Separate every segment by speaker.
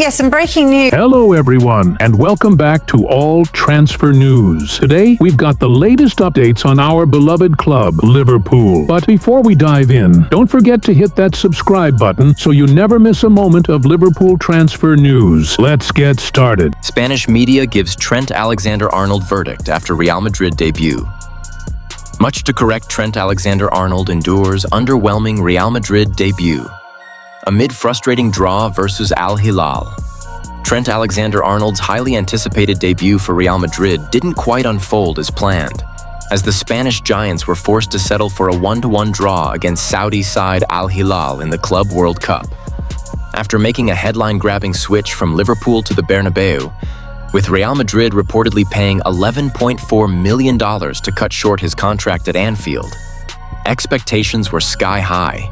Speaker 1: Yes, some breaking news.
Speaker 2: Hello everyone, and welcome back to All Transfer News. Today, we've got the latest updates on our beloved club, Liverpool. But before we dive in, don't forget to hit that subscribe button so you never miss a moment of Liverpool transfer news. Let's get started.
Speaker 3: Spanish media gives Trent Alexander-Arnold verdict after Real Madrid debut. Much to correct, Trent Alexander-Arnold endures underwhelming Real Madrid debut. Amid frustrating draw versus Al Hilal, Trent Alexander-Arnold's highly anticipated debut for Real Madrid didn't quite unfold as planned, as the Spanish Giants were forced to settle for a 1-1 draw against Saudi side Al Hilal in the Club World Cup. After making a headline-grabbing switch from Liverpool to the Bernabeu, with Real Madrid reportedly paying $11.4 million to cut short his contract at Anfield, expectations were sky-high.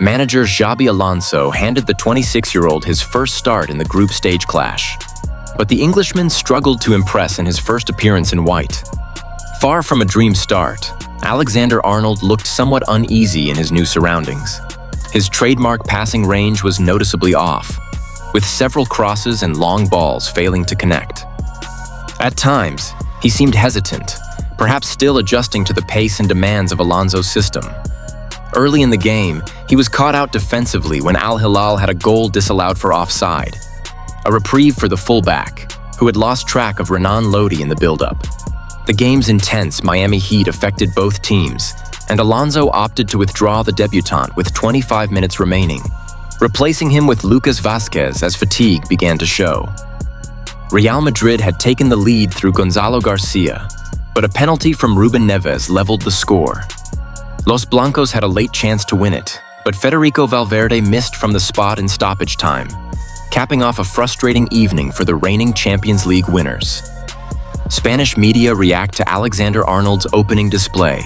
Speaker 3: Manager Xabi Alonso handed the 26-year-old his first start in the group stage clash. But the Englishman struggled to impress in his first appearance in white. Far from a dream start, Alexander-Arnold looked somewhat uneasy in his new surroundings. His trademark passing range was noticeably off, with several crosses and long balls failing to connect. At times, he seemed hesitant, perhaps still adjusting to the pace and demands of Alonso's system. Early in the game, he was caught out defensively when Al Hilal had a goal disallowed for offside. A reprieve for the fullback, who had lost track of Renan Lodi in the build-up. The game's intense Miami heat affected both teams, and Alonso opted to withdraw the debutant with 25 minutes remaining, replacing him with Lucas Vazquez as fatigue began to show. Real Madrid had taken the lead through Gonzalo Garcia, but a penalty from Ruben Neves leveled the score. Los Blancos had a late chance to win it, but Federico Valverde missed from the spot in stoppage time, capping off a frustrating evening for the reigning Champions League winners. Spanish media react to Alexander-Arnold's opening display.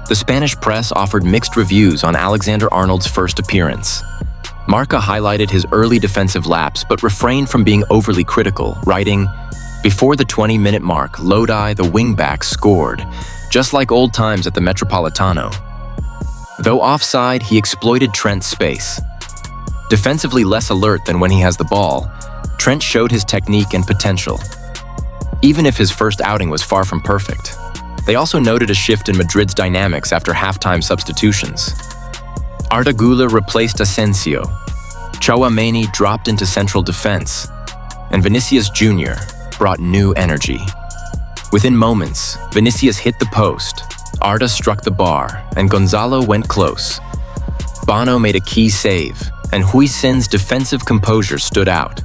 Speaker 3: The Spanish press offered mixed reviews on Alexander-Arnold's first appearance. Marca highlighted his early defensive lapse but refrained from being overly critical, writing, "Before the 20-minute mark, Lodi, the wingback, scored, just like old times at the Metropolitano." Though offside, he exploited Trent's space. Defensively less alert than when he has the ball, Trent showed his technique and potential. Even if his first outing was far from perfect, they also noted a shift in Madrid's dynamics after halftime substitutions. Arda Güler replaced Asensio, Tchouaméni dropped into central defense, and Vinicius Jr. brought new energy. Within moments, Vinicius hit the post, Arda struck the bar, and Gonzalo went close. Bono made a key save, and Huijsen's defensive composure stood out.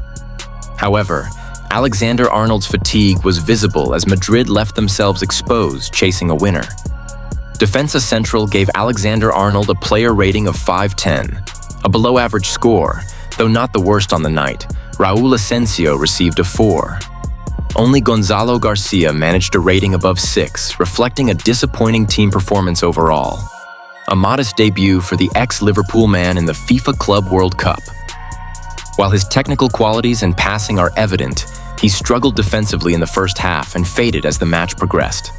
Speaker 3: However, Alexander-Arnold's fatigue was visible as Madrid left themselves exposed chasing a winner. Defensa Central gave Alexander-Arnold a player rating of 5.10, a below-average score, though not the worst on the night. Raúl Asensio received a 4. Only Gonzalo Garcia managed a rating above 6, reflecting a disappointing team performance overall. A modest debut for the ex-Liverpool man in the FIFA Club World Cup. While his technical qualities and passing are evident, he struggled defensively in the first half and faded as the match progressed.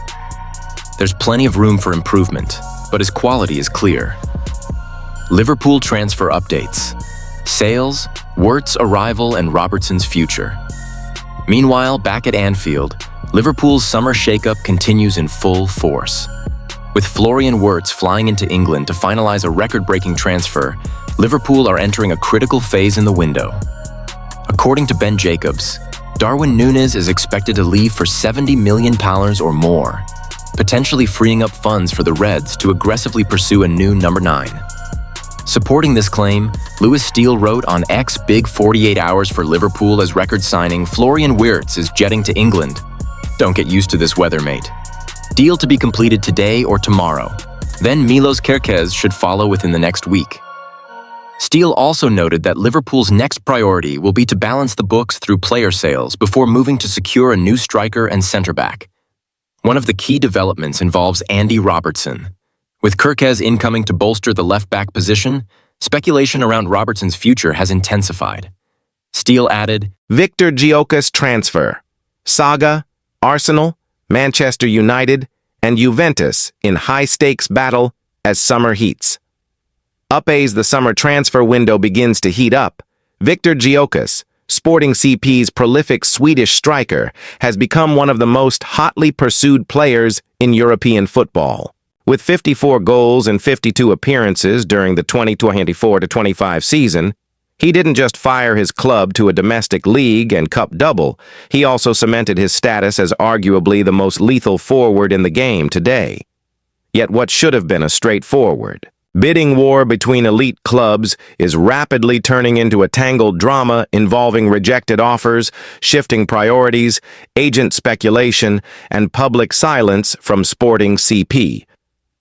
Speaker 3: There's plenty of room for improvement, but his quality is clear. Liverpool transfer updates. Sales, Wirtz's arrival, and Robertson's future. Meanwhile, back at Anfield, Liverpool's summer shakeup continues in full force. With Florian Wirtz flying into England to finalize a record-breaking transfer, Liverpool are entering a critical phase in the window. According to Ben Jacobs, Darwin Núñez is expected to leave for £70 million or more, potentially freeing up funds for the Reds to aggressively pursue a new number 9. Supporting this claim, Lewis Steele wrote on X, "Big 48 hours for Liverpool as record signing, Florian Wirtz is jetting to England. Don't get used to this weather, mate. Deal to be completed today or tomorrow. Then Milos Kerkez should follow within the next week." Steele also noted that Liverpool's next priority will be to balance the books through player sales before moving to secure a new striker and centre-back. One of the key developments involves Andy Robertson. With Kerkez incoming to bolster the left-back position, speculation around Robertson's future has intensified. Steele added,
Speaker 4: Victor Gyökeres transfer. Saga, Arsenal, Manchester United, and Juventus in high-stakes battle as summer heats. Up as the summer transfer window begins to heat up, Victor Gyökeres, Sporting CP's prolific Swedish striker has become one of the most hotly pursued players in European football. With 54 goals and 52 appearances during the 2024-25 season, he didn't just fire his club to a domestic league and cup double, he also cemented his status as arguably the most lethal forward in the game today. Yet what should have been a straightforward bidding war between elite clubs is rapidly turning into a tangled drama involving rejected offers, shifting priorities, agent speculation, and public silence from Sporting CP.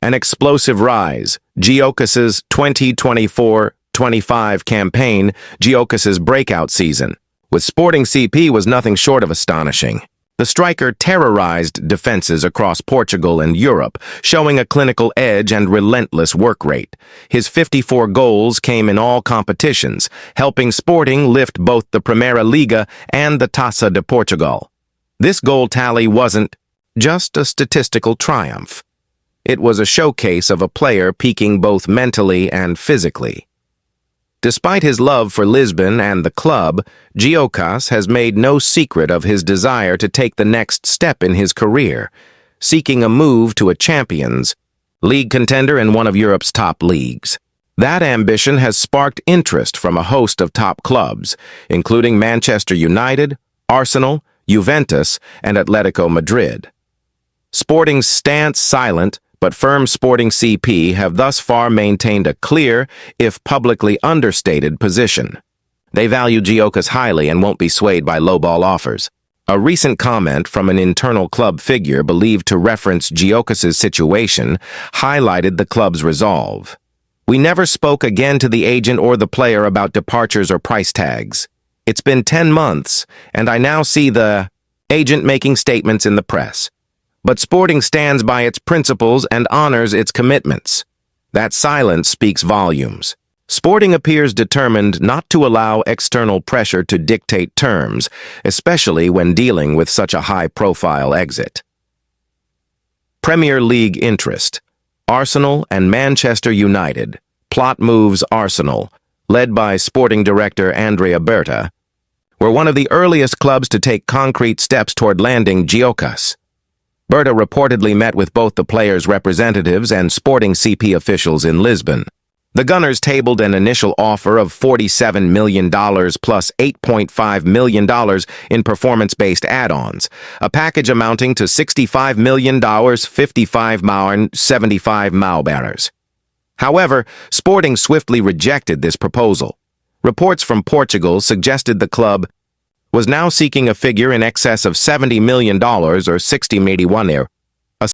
Speaker 4: An explosive rise, Gyökeres's 2024-25 campaign, Gyökeres's breakout season, with Sporting CP was nothing short of astonishing. The striker terrorized defenses across Portugal and Europe, showing a clinical edge and relentless work rate. His 54 goals came in all competitions, helping Sporting lift both the Primeira Liga and the Taça de Portugal. This goal tally wasn't just a statistical triumph. It was a showcase of a player peaking both mentally and physically. Despite his love for Lisbon and the club, Gyökeres has made no secret of his desire to take the next step in his career, seeking a move to a Champions League contender in one of Europe's top leagues. That ambition has sparked interest from a host of top clubs, including Manchester United, Arsenal, Juventus, and Atletico Madrid. Sporting's stance silent, but firm Sporting CP have thus far maintained a clear, if publicly understated, position. They value Gyökeres highly and won't be swayed by lowball offers. A recent comment from an internal club figure believed to reference Gyökeres' situation highlighted the club's resolve. "We never spoke again to the agent or the player about departures or price tags. It's been 10 months, and I now see the agent making statements in the press. But Sporting stands by its principles and honors its commitments. That silence speaks volumes. Sporting appears determined not to allow external pressure to dictate terms, especially when dealing with such a high-profile exit." Premier League interest. Arsenal and Manchester United. Plot moves Arsenal, led by Sporting director Andrea Berta, were one of the earliest clubs to take concrete steps toward landing Gyökeres. Berta reportedly met with both the players' representatives and Sporting CP officials in Lisbon. The Gunners tabled an initial offer of $47 million plus $8.5 million in performance-based add-ons, a package amounting to $65 million, 55 million, 75 million. However, Sporting swiftly rejected this proposal. Reports from Portugal suggested the club was now seeking a figure in excess of $70 million or 60 million